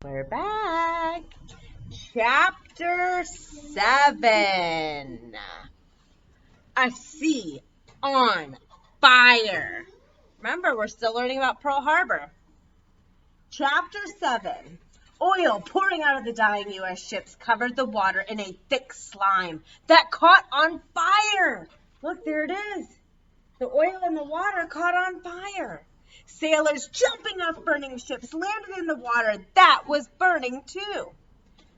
We're back. Chapter 7. A sea on fire. Remember, we're still learning about Pearl Harbor. Chapter 7. Oil pouring out of the dying U.S. ships covered the water in a thick slime that caught on fire. Look, there it is. The oil in the water caught on fire. Sailors jumping off burning ships landed in the water that was burning too.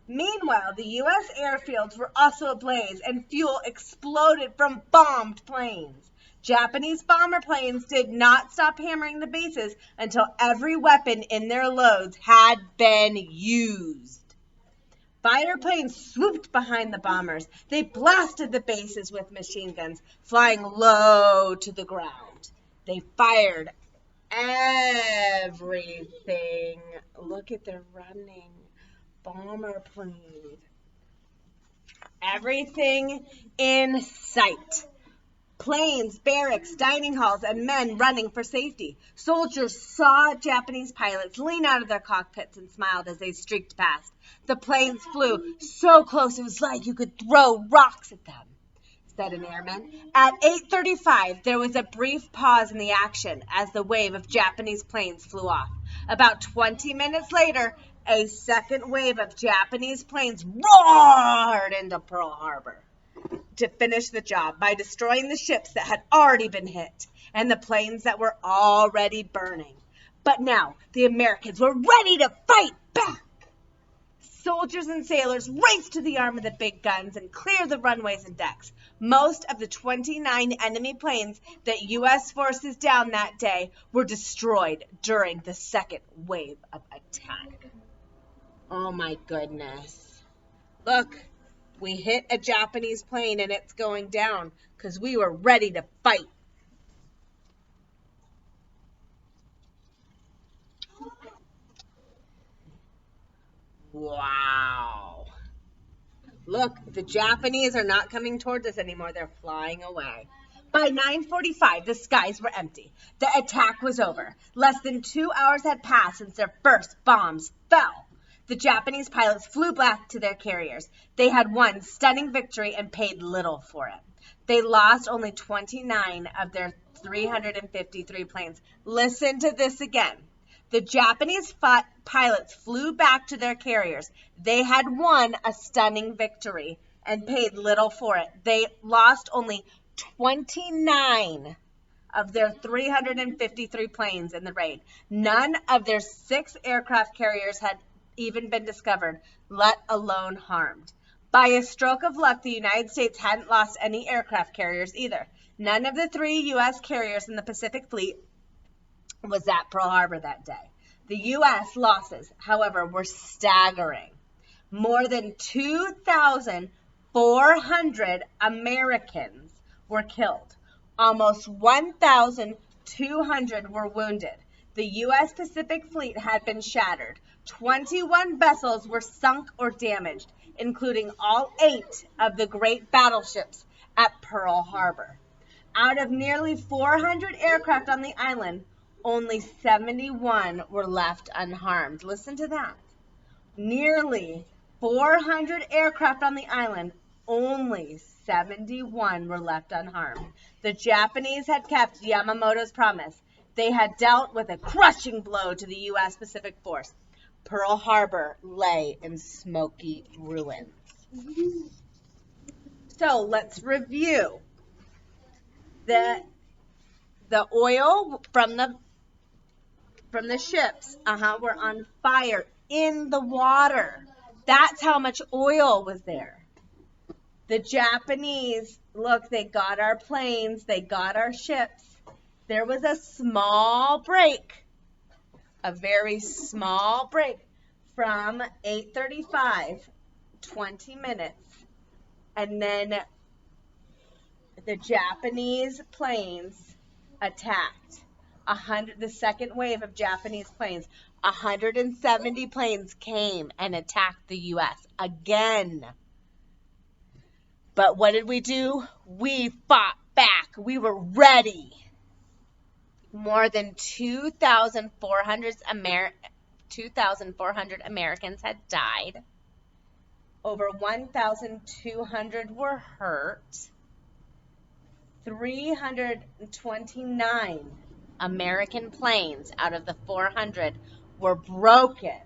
Meanwhile, the U.S. airfields were also ablaze and fuel exploded from bombed planes. Japanese bomber planes did not stop hammering the bases until every weapon in their loads had been used. Fighter planes swooped behind the bombers. They blasted the bases with machine guns, flying low to the ground. They fired everything. Look at their running bomber planes. Everything in sight. Planes, barracks, dining halls, and men running for safety. Soldiers saw Japanese pilots lean out of their cockpits and smiled as they streaked past. The planes flew so close it was like you could throw rocks at them, said an airman. At 8:35, there was a brief pause in the action as the wave of Japanese planes flew off. About 20 minutes later, a second wave of Japanese planes roared into Pearl Harbor to finish the job by destroying the ships that had already been hit and the planes that were already burning. But now the Americans were ready to fight back. Soldiers and sailors raced to the arm of the big guns and clear the runways and decks. Most of the 29 enemy planes that U.S. forces down that day were destroyed during the second wave of attack. Oh my goodness. Look, we hit a Japanese plane and it's going down because we were ready to fight. Wow. Look, the Japanese are not coming towards us anymore. They're flying away. By 9:45, the skies were empty. The attack was over. Less than 2 hours had passed since their first bombs fell. The Japanese pilots flew back to their carriers. They had won stunning victory and paid little for it. They lost only 29 of their 353 planes. Listen to this again. The Japanese pilots flew back to their carriers. They had won a stunning victory and paid little for it. They lost only 29 of their 353 planes in the raid. None of their 6 aircraft carriers had even been discovered, let alone harmed. By a stroke of luck, the United States hadn't lost any aircraft carriers either. None of the 3 U.S. carriers in the Pacific Fleet was at Pearl Harbor that day. The U.S. losses, however, were staggering. More than 2,400 Americans were killed. Almost 1,200 were wounded. The U.S. Pacific Fleet had been shattered. 21 vessels were sunk or damaged, including all 8 of the great battleships at Pearl Harbor. Out of nearly 400 aircraft on the island, only 71 were left unharmed. Listen to that. Nearly 400 aircraft on the island, only 71 were left unharmed. The Japanese had kept Yamamoto's promise. They had dealt with a crushing blow to the U.S. Pacific Force. Pearl Harbor lay in smoky ruins. So let's review. The oil from the ships were on fire in the water. That's how much oil was there. The Japanese, look, they got our planes, they got our ships. There was a small break, a very small break from 8:35, 20 minutes, and then the Japanese planes attacked. The second wave of Japanese planes, 170 planes came and attacked the U.S. again. But what did we do? We fought back. We were ready. More than 2,400 2,400 Americans had died. Over 1,200 were hurt. 329 American planes out of the 400 were broken.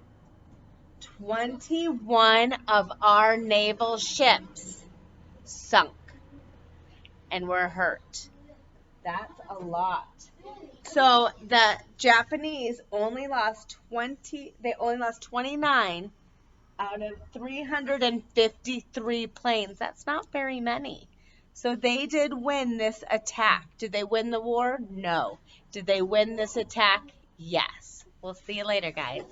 21 of our naval ships sunk and were hurt. That's a lot. So the Japanese only lost 29 out of 353 planes. That's not very many. So they did win this attack. Did they win the war? No. Did they win this attack? Yes. We'll see you later, guys.